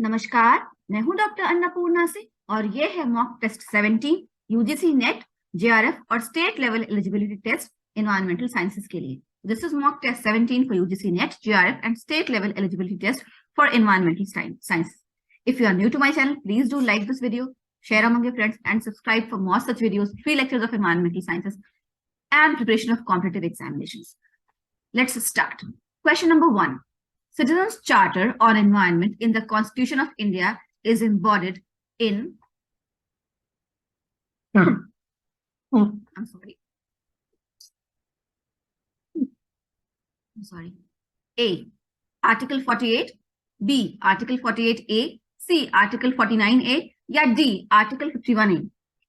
नमस्कार, मैं हूं डॉक्टर अन्नपूर्णा से और ये है mock test 17 UGC NET JRF और state level eligibility test environmental sciences के लिए. This is mock test 17 for UGC NET JRF and state level eligibility test for environmental science. If you are new to my channel, please do like this video, share among your friends and subscribe for more such videos, free lectures of environmental sciences and preparation of competitive examinations. Let's start. Question number 1. Citizens' Charter on Environment in the Constitution of India is embodied in I'm sorry. A. Article 48, B. Article 48A, C. Article 49A, या D. Article 51A.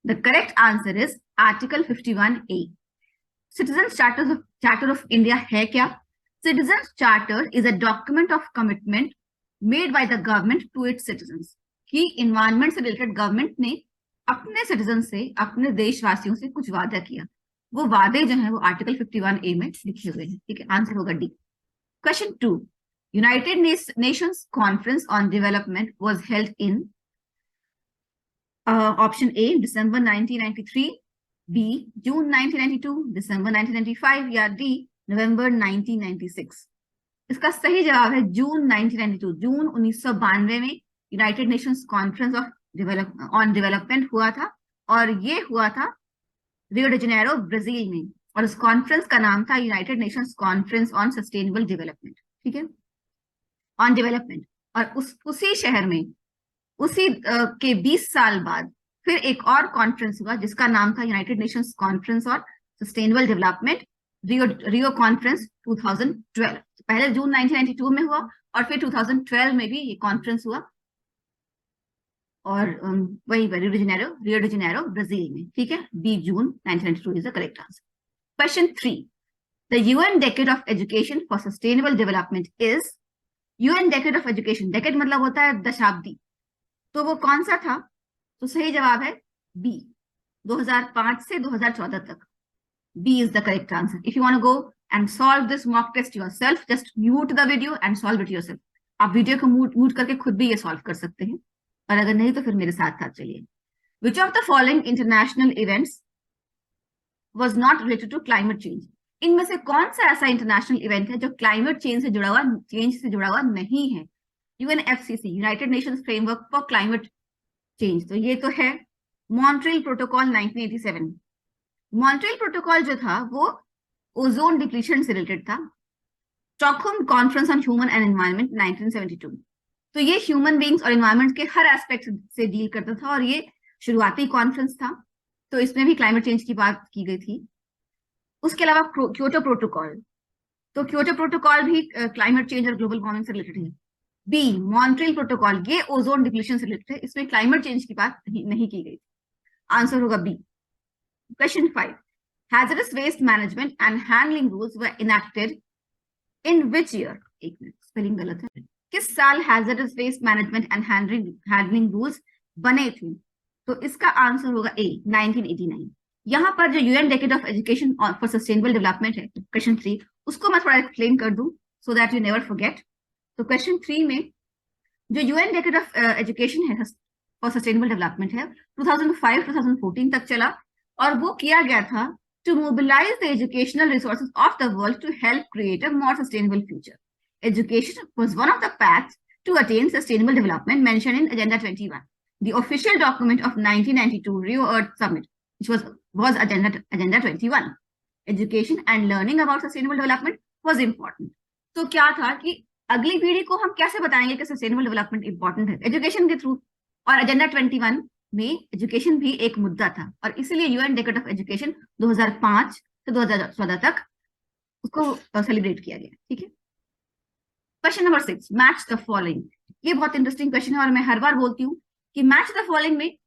The correct answer is Article 51A. Citizens' Charter of India है क्या? Citizens' Charter is a document of commitment made by the government to its citizens. कि environment से related government ने अपने citizens से, अपने देशवासियों से कुछ वादा किया. वो वादे जो हैं वो आर्टिकल 51A में लिखे हुए हैं. ठीक है, आंसर होगा D. Question 2. United Nations Conference on Development was held in option A, December 1993, B, June 1992, December 1995 या D, नवंबर 1996. इसका सही जवाब है जून 1992. जून 1992 में United Nations conference on development हुआ था और ये हुआ था रियो डी जेनेरो, ब्राजील में. और उस कॉन्फ्रेंस का नाम था United Nations conference on sustainable development. ठीक है, ऑन डेवलपमेंट. और उसी शहर में उसी के 20 साल बाद फिर एक और कॉन्फ्रेंस हुआ जिसका नाम था United Nations conference on sustainable development, Rio conference 2012. पहले जून 1992 में हुआ और फिर 2012 में भी ये कॉन्फ्रेंस हुआ और वही रियो डी जेनेरो, ब्राजील में. ठीक है, B, June 1992 is the correct answer. Question 3. The UN decade of education for sustainable development is. UN decade of education, decade मतलब होता है दशाब्दी, तो वो कौन सा था? तो सही जवाब है बी, 2005 से 2014 तक. B is the correct answer. If you want to go and solve this mock test yourself, just mute the video and solve it yourself. आप वीडियो को म्यूट करके खुद भी ये सॉल्व कर सकते हैं, और अगर नहीं तो फिर मेरे साथ चलिए. Which of the following international events was not related to climate change? इनमें से कौन सा ऐसा इंटरनेशनल इवेंट है जो क्लाइमेट चेंज से जुड़ा हुआ नहीं है? UNFCCC, United Nations framework for climate change. तो ये तो है मॉन्ट्रियल प्रोटोकॉल 1987. मॉन्ट्रियल प्रोटोकॉल जो था वो ओजोन डिप्लीशन से रिलेटेड था. Stockholm conference on human and environment 1972. तो ये ह्यूमन बीइंग्स और एनवायरनमेंट के हर एस्पेक्ट से डील करता था और ये शुरुआती कॉन्फ्रेंस था, तो इसमें भी क्लाइमेट चेंज की बात की गई थी. उसके अलावा क्योटो प्रोटोकॉल, तो क्योटो प्रोटोकॉल भी क्लाइमेट चेंज और ग्लोबल वार्मिंग से रिलेटेड है. बी, मॉन्ट्रियल प्रोटोकॉल, ये ओजोन डिप्लीशन से रिलेटेड है, इसमें क्लाइमेट चेंज की बात नहीं की गई. आंसर होगा B. Question 5. Hazardous waste management and handling rules were enacted in which year? एक मिनट, स्पेलिंग गलत है. किस साल hazardous waste management and handling rules बने थे? तो इसका आंसर होगा A, 1989. यहाँ पर जो UN decade of education for sustainable development है, क्वेश्चन 3, उसको मैं थोड़ा एक्सप्लेन कर दूं so that you never forget. तो क्वेश्चन 3 में जो यूएन डेकेड ऑफ एजुकेशन है फॉर सस्टेनेबल डेवलपमेंट है 2005-2014 तक चला, और वो किया गया था to mobilize the educational resources of the world to help create a more sustainable future. Education was one of the paths to attain sustainable development mentioned in Agenda 21, the official document of 1992 Rio Earth Summit, which was Agenda 21. Education and learning about sustainable development was important. तो क्या था कि अगली पीढ़ी को हम कैसे बताएंगे कि सस्टेनेबल डेवलपमेंट इंपॉर्टेंट है? एजुकेशन के थ्रू. और एजेंडा 21 में एजुकेशन भी एक मुद्दा था और इसीलिए यूएन डेकेड ऑफ एजुकेशन 2005 से 2014 तक उसको सेलिब्रेट किया गया. ठीक है. Question number 6. Match the following. ये बहुत इंटरेस्टिंग क्वेश्चन है और मैं हर बार बोलती हूँ कि मैच द फॉलोइंग में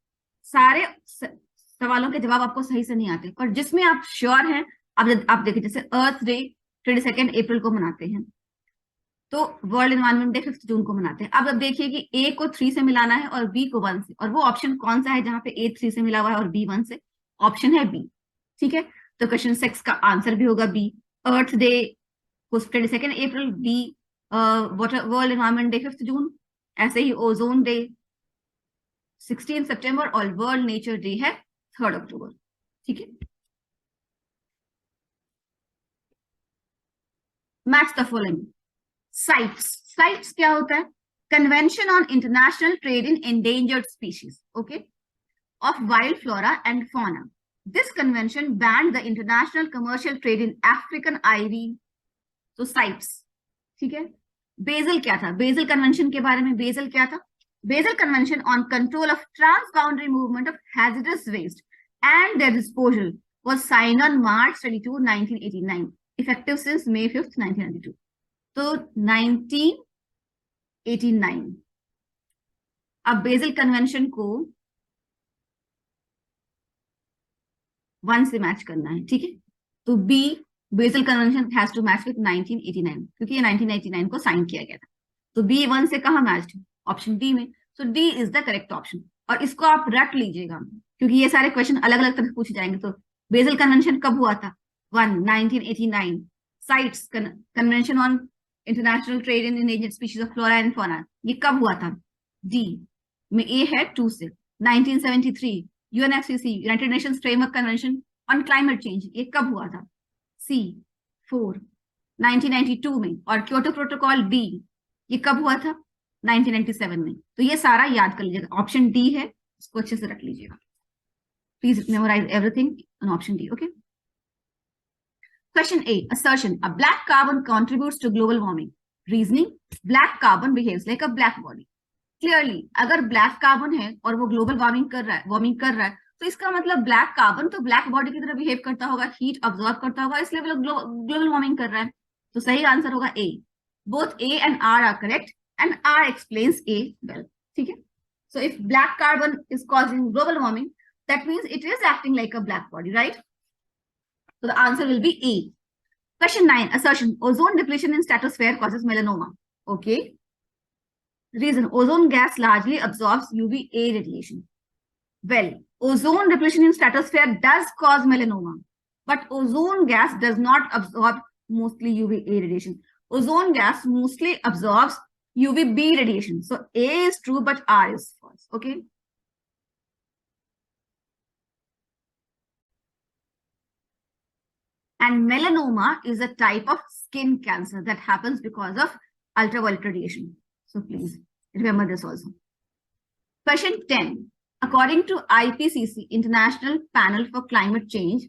सारे सवालों के जवाब आपको सही से नहीं आते, और जिसमें आप श्योर हैं आप देखिए, जैसे अर्थ डे 22 अप्रैल को मनाते हैं, तो वर्ल्ड एनवायरनमेंट डे 5 जून को मनाते हैं. अब देखिए कि ए को 3 से मिलाना है और बी को 1 से, और वो ऑप्शन कौन सा है जहां पे ए 3 से मिला हुआ है और बी 1 से? ऑप्शन है बी. ठीक है, तो क्वेश्चन 6 का आंसर भी होगा बी. अर्थ डे को 22 अप्रैल, बी वर्ल्ड एनवायरनमेंट डे 5 जून, ऐसे ही ओजोन डे 16 सितंबर और वर्ल्ड नेचर डे है 3 अक्टूबर। ठीक है, match the following. Sites, sites क्या होता है? Convention on international trade in endangered species, okay, of wild flora and fauna. This convention banned the international commercial trade in African ivy. So CITES, ठीक है। Bezel क्या था? Basel convention के बारे में, बेजल क्या था? Basel convention on control of transboundary movement of hazardous waste and their disposal was signed on March 22, 1989, effective since May 5th, 1992. तो 1989 अब बेजल कन्वेंशन को 1 से मैच करना है, ठीक है। तो B, Basel convention has to match with 1989, क्योंकि ये 1989 को साइन किया गया था। तो बी 1 से कहां मैच्ड? ऑप्शन डी में। So D is the correct option. और इसको आप रट लीजिएगा, क्योंकि ये सारे क्वेश्चन अलग अलग तरह पूछे जाएंगे। तो बेसल कन्वेंशन कब हुआ था? 1989। Sites, convention on international trade in endangered species of flora and fauna, ये कब हुआ था? डी में। ए है 2 से। 1973 UNFCCC, United Nations framework convention on climate change, ये कब हुआ था? सी 4 1992 में। और क्योटो प्रोटोकॉल बी, ये कब हुआ था? 1997 में। तो ये सारा याद कर लीजिएगा। ऑप्शन डी है, इसको अच्छे से रख लीजिएगा। Please memorize everything on option D, okay. Question A, assertion a black carbon contributes to global warming. Reasoning, black carbon behaves like a black body. Clearly अगर ब्लैक कार्बन है और वो ग्लोबल वार्मिंग कर रहा है, तो इसका मतलब ब्लैक कार्बन तो ब्लैक बॉडी की तरह बिहेव करता होगा, हीट अब्सॉर्ब करता होगा, इसलिए ग्लोबल वार्मिंग कर रहा है। तो सही आंसर होगा A. Both A and R are correct and R explains A well, ठीक है। So if black carbon is causing global warming, that means it is acting like a black body, right? So the answer will be A. Question 9, assertion ozone depletion in stratosphere causes melanoma. Okay. Reason, ozone gas largely absorbs UVA radiation. Well, ozone depletion in stratosphere does cause melanoma, but ozone gas does not absorb mostly UVA radiation. Ozone gas mostly absorbs UVB radiation. So A is true, but R is false. Okay. And melanoma is a type of skin cancer that happens because of ultraviolet radiation. So please remember this also. Question 10. According to IPCC, International Panel for Climate Change,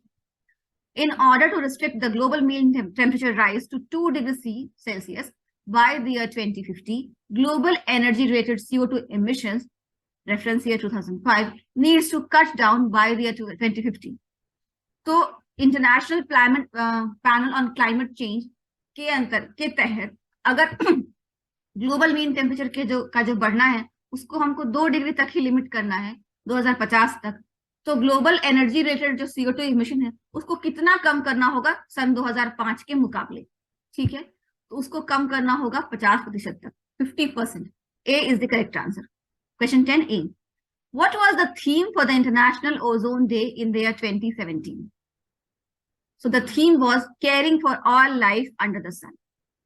in order to restrict the global mean temperature rise to 2 degrees Celsius by the year 2050, global energy-related CO2 emissions, reference year 2005, needs to cut down by the year 2050. So international panel on climate change के तहत अगर global mean temperature के जो बढ़ना है उसको हमको 2 degree तक ही लिमिट करना है 2050 तक, तो ग्लोबल एनर्जी रिलेटेड जो CO2 इमिशन है उसको कितना कम करना होगा सन 2005 के मुकाबले, ठीक है। तो उसको कम करना होगा 50% तक, 50%। A is the correct answer. Question 10A, what was the theme for the International Ozone Day in the year 2017? So the theme was caring for all life under the sun.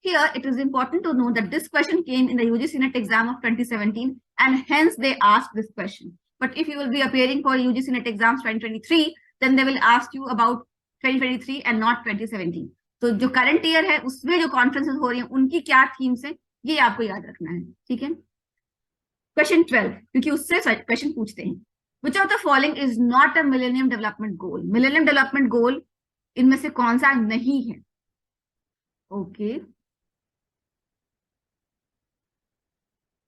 Here it is important to know that this question came in the UGC NET exam of 2017 and hence they asked this question. But if you will be appearing for UGC NET exams 2023, then they will ask you about 2023 and not 2017. तो जो current year है उसमें जो conferences हो रही हैं उनकी क्या थीम्स है ये आपको याद रखना है, ठीक है। क्वेश्चन 12, क्योंकि उससे क्वेश्चन पूछते हैं। Which of the following is not a Millennium Development Goal? Millennium Development Goal इनमें से कौन सा नहीं है? ओके,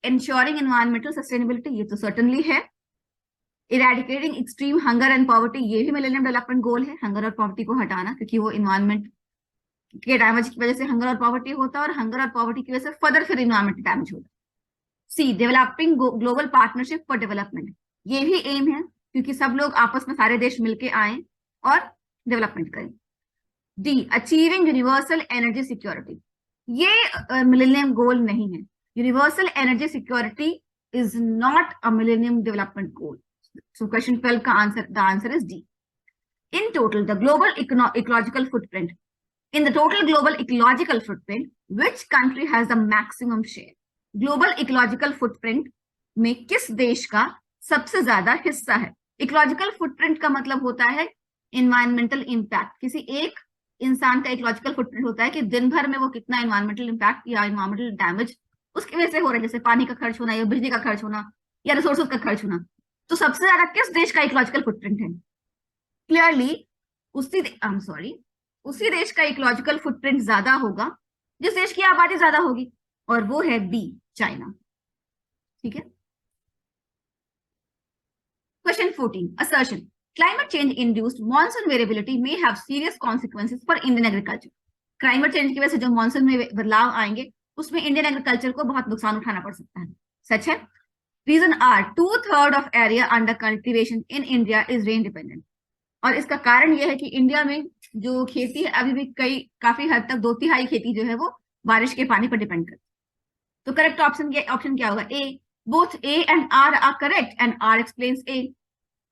एंश्योरिंग एनवायरमेंटल सस्टेनेबिलिटी, ये तो सर्टेनली है। Eradicating extreme hunger and poverty, ये भी मिलेनियम डेवलपमेंट गोल है, हंगर और पॉवर्टी को हटाना, क्योंकि वो इन्वायरमेंट के डैमेज की वजह से हंगर और पॉवर्टी होता है और हंगर और पॉवर्टी की वजह से फर्दर फिर इन्वायरमेंट डैमेज होता है। C, developing global partnership for development, ये भी एम है क्योंकि सब लोग आपस में सारे देश मिलके आए और डेवलपमेंट करें। D, achieving universal energy security, ये मिलेनियम गोल नहीं है। Universal energy security is not a millennium development goal. So question 12 का answer, the answer is D. In total the global ecological footprint, in the total global ecological footprint, which country has the maximum share? Global ecological footprint में किस देश का सबसे ज्यादा हिस्सा है? Ecological footprint का मतलब होता है इन्वायरमेंटल इम्पैक्ट। किसी एक इंसान का इकोलॉजिकल फुटप्रिंट होता है कि दिन भर में वो कितना इन्वायरमेंटल इम्पैक्ट या इन्वायरमेंटल डैमेज उसकी वजह से हो रहा है, जैसे पानी का खर्च होना या बिजली का खर्च होना या रिसोर्सेज का खर्च होना। तो सबसे ज्यादा किस देश का इकोलॉजिकल फुटप्रिंट है? क्लियरली उसी देश का इकोलॉजिकल फुटप्रिंट ज्यादा होगा जिस देश की आबादी ज्यादा होगी, और वो है बी, चाइना। ठीक है। Question 14, assertion, climate change induced monsoon variability may have serious consequences for Indian agriculture. Climate change की वजह से जो मॉनसून में बदलाव आएंगे उसमें इंडियन एग्रीकल्चर को बहुत नुकसान उठाना पड़ सकता है। सच है। Reason R 2/3 of area under cultivation in India is rain dependent. और इसका कारण यह है कि इंडिया में जो खेती है अभी भी काफी हद तक 2/3 खेती जो है वो बारिश के पानी पर डिपेंड करती है। तो करेक्ट ऑप्शन क्या होगा? A. Both A and R are correct and R explains A.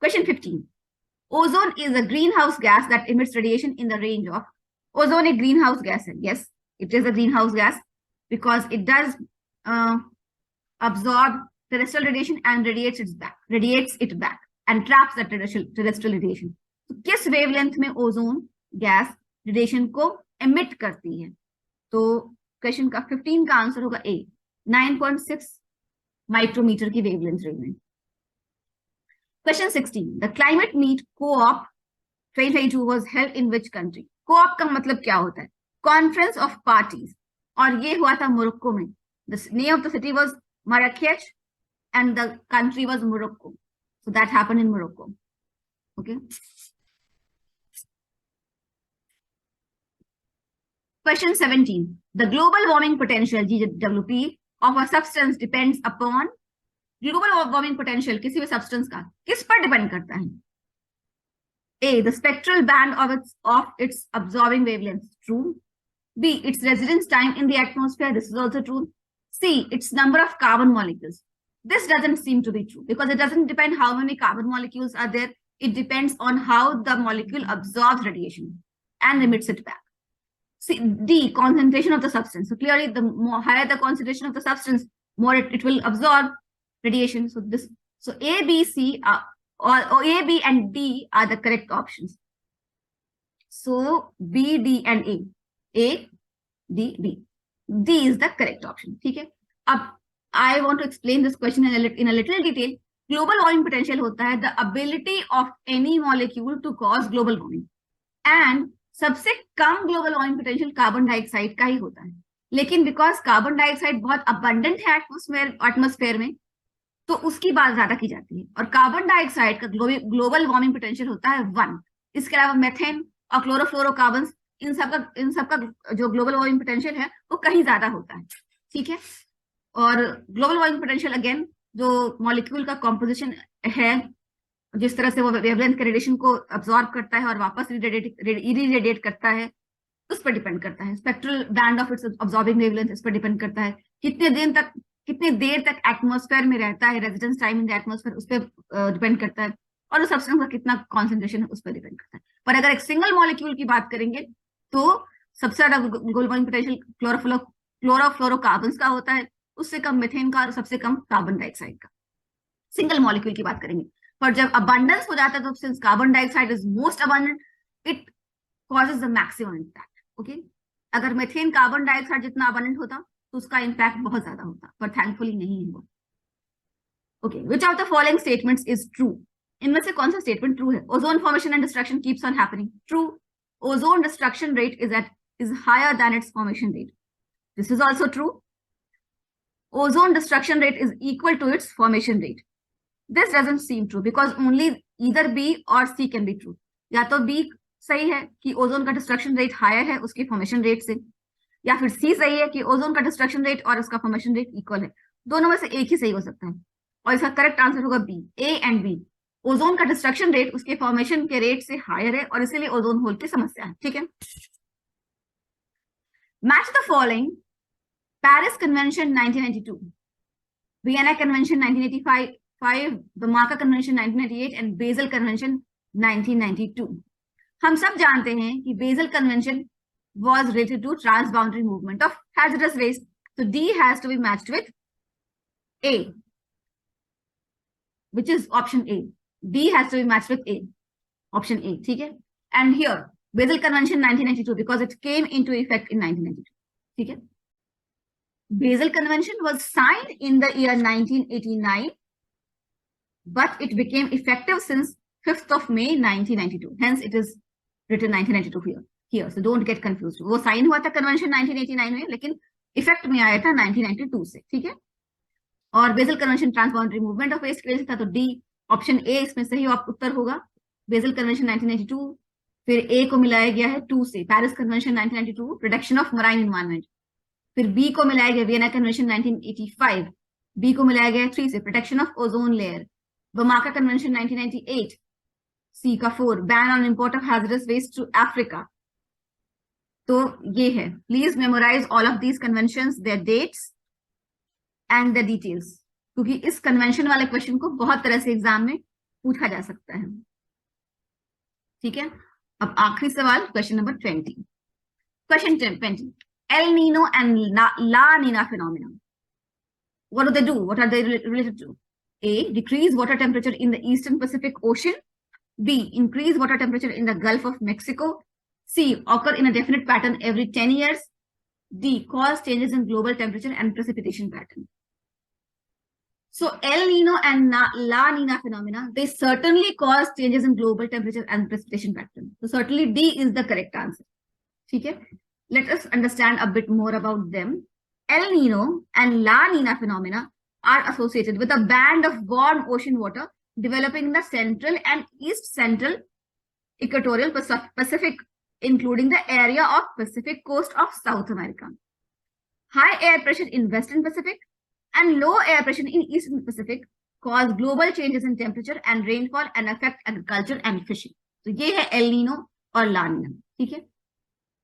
Question 15. Ozone is a greenhouse gas that emits radiation in the range of. Ozone a greenhouse gas है. Yes, it is a greenhouse gas because it does absorb terrestrial radiation and radiates it back and traps the terrestrial radiation. तो किस wavelength में ozone gas radiation को emit करती है? तो question का 15 का आंसर होगा ए, 9.6 माइक्रोमीटर की वेवलेंथ रेंज में। Question 16. The climate meet co-op 2022 was held in which country? Co-op का मतलब क्या होता है? Conference of Parties, और ये हुआ था मोरक्को में। The name of the city was Marrakech and the country was Morocco. So that happened in Morocco. Okay. Question 17. The global warming potential GWP of a substance depends upon. Global warming potential किसी भी substance का किस पर depend करता है? A, the spectral band of its absorbing wavelength, true. B, its residence time in the atmosphere, this is also true. C, its number of carbon molecules, this doesn't seem to be true because it doesn't depend how many carbon molecules are there, it depends on how the molecule absorbs radiation and emits it back. See, D, concentration of the substance. So clearly, the higher the concentration of the substance, more it will absorb radiation. So A, B, C or A, B and D are the correct options. So B, D and A, D, B. D is the correct option. ठीक है। अब I want to explain this question in a little detail. Global warming potential होता है the ability of any molecule to cause global warming. And सबसे कम global warming potential carbon dioxide का ही होता है, लेकिन बिकॉज कार्बन डाइऑक्साइड बहुत अबंडेंट है एटमॉस्फेयर में तो उसकी बात ज्यादा की जाती है। और कार्बन डाइऑक्साइड का ग्लोबल वार्मिंग पोटेंशियल होता है 1। इसके अलावा मेथेन और क्लोरोफ्लोरोकार्बन इन सबका जो ग्लोबल वार्मिंग पोटेंशियल है वो कहीं ज्यादा होता है। ठीक है। और ग्लोबल वार्मिंग पोटेंशियल अगेन जो मॉलिक्यूल का कॉम्पोजिशन है, जिस तरह से वो वेवलेंथ के रेडिएशन को अब्सॉर्ब करता है और वापस इरेडिएट करता है, उस पर डिपेंड करता है। Spectral band of its absorbing wavelength इस पर डिपेंड करता है। कितने देर तक एटमॉस्फेयर में रहता है, residence time in the atmosphere उस पर डिपेंड करता है। और उस सब्सटेंस का कितना कॉन्सेंट्रेशन है उस पर डिपेंड करता है। पर अगर एक सिंगल मॉलिक्यूल की बात करेंगे तो सबसे ज्यादा ग्लोबल वार्मिंग पोटेंशियल क्लोरोफ्लोरोकार्बन्स का होता है, उससे कम मेथेन का और सबसे कम कार्बन डाइऑक्साइड का। सिंगल मॉलिक्यूल की बात करेंगे। पर जब अबंडेंस हो जाता है तो since carbon dioxide is most abundant, it causes the maximum impact. Okay. अगर मेथेन कार्बन डाइऑक्साइड जितना अबंडेंट होता तो उसका इम्पैक्ट बहुत ज्यादा होता, पर थैंकफुली नहीं है वो। Okay, which of the following statements is true? इनमें से कौन सा स्टेटमेंट ट्रू है? Ozone formation and destruction keeps on happening, true. Ozone destruction rate is higher than its formation rate, this is also true. Ozone destruction rate is equal to its formation rate, this doesn't seem true because only either B or C can be true. या तो B सही है कि ozone का destruction rate higher है उसके formation rate से, या फिर C सही है कि ओजोन का डिस्ट्रक्शन रेट और उसका फॉर्मेशन रेट इक्वल है। दोनों में से एक ही सही हो सकता है और इसका करेक्ट आंसर होगा B, A and B। Ozone का डिस्ट्रक्शन रेट उसके फॉर्मेशन के रेट से हायर है और इसीलिए ओजोन होल की समस्या है। ठीक है। Match the following: Paris convention 1992, Vienna convention 1985, the मार्का कन्वेंशन 1998 एंड बेसल कन्वेंशन 1992। हम सब जानते हैं कि Basel convention was related to transboundary movement of hazardous waste, so D has to be matched with A, which is option A. B has to be matched with A. Option A, ठीक है? And here, Basel Convention 1992, because it came into effect in 1992. ठीक है? Basel Convention was signed in the year 1989, but it became effective since 5th of May 1992. Hence, it is written 1992 here. So don't get confused. वो sign हुआ था convention 1989 में, लेकिन effect में आया था 1992 से, ठीक है? और Basel convention transboundary movement of waste के वजह से था, तो डी ऑप्शन ए इसमें सही उत्तर होगा। बेसल कन्वेंशन 1992, फिर ए को मिलाया गया है 2 से, Paris convention 1992 protection of marine environment, फिर बी को मिलाया गया वियना कन्वेंशन 1985, बी को मिलाया गया 3 से protection of ozone layer, Bamako convention 1998, सी का 4 ban on import of hazardous waste to Africa. तो ये है, please memorise all of these conventions, their dates and the details, क्योंकि इस कन्वेंशन वाले क्वेश्चन को बहुत तरह से एग्जाम में पूछा जा सकता है, ठीक है? अब आखिरी सवाल, question number 20। Question 20, El Nino and La Nina phenomena, what do they do? What are they related to? A, decrease water temperature in the eastern Pacific Ocean. B, increase water temperature in the Gulf of Mexico. C, occur in a definite pattern every 10 years. D, cause changes in global temperature and precipitation pattern. So El Nino and La Nina phenomena, they certainly cause changes in global temperature and precipitation pattern. So certainly D is the correct answer. Okay? Let us understand a bit more about them. El Nino and La Nina phenomena are associated with a band of warm ocean water developing in the central and east central equatorial Pacific, including the area of Pacific coast of South America. High air pressure in Western Pacific and low air pressure in Eastern Pacific cause global changes in temperature and rainfall and affect agriculture and fishing. तो ये है El Nino और ला नीना, ठीक है?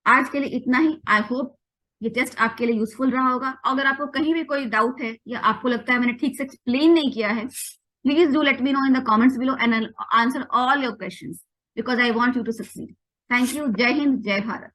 आज के लिए इतना ही। आई होप ये टेस्ट आपके लिए यूजफुल रहा होगा। अगर आपको कहीं भी कोई डाउट है या आपको लगता है मैंने ठीक से एक्सप्लेन नहीं किया है, please do let me know in the comments below and I will answer all your questions because I want you to succeed. Thank you. जय हिंद, जय भारत।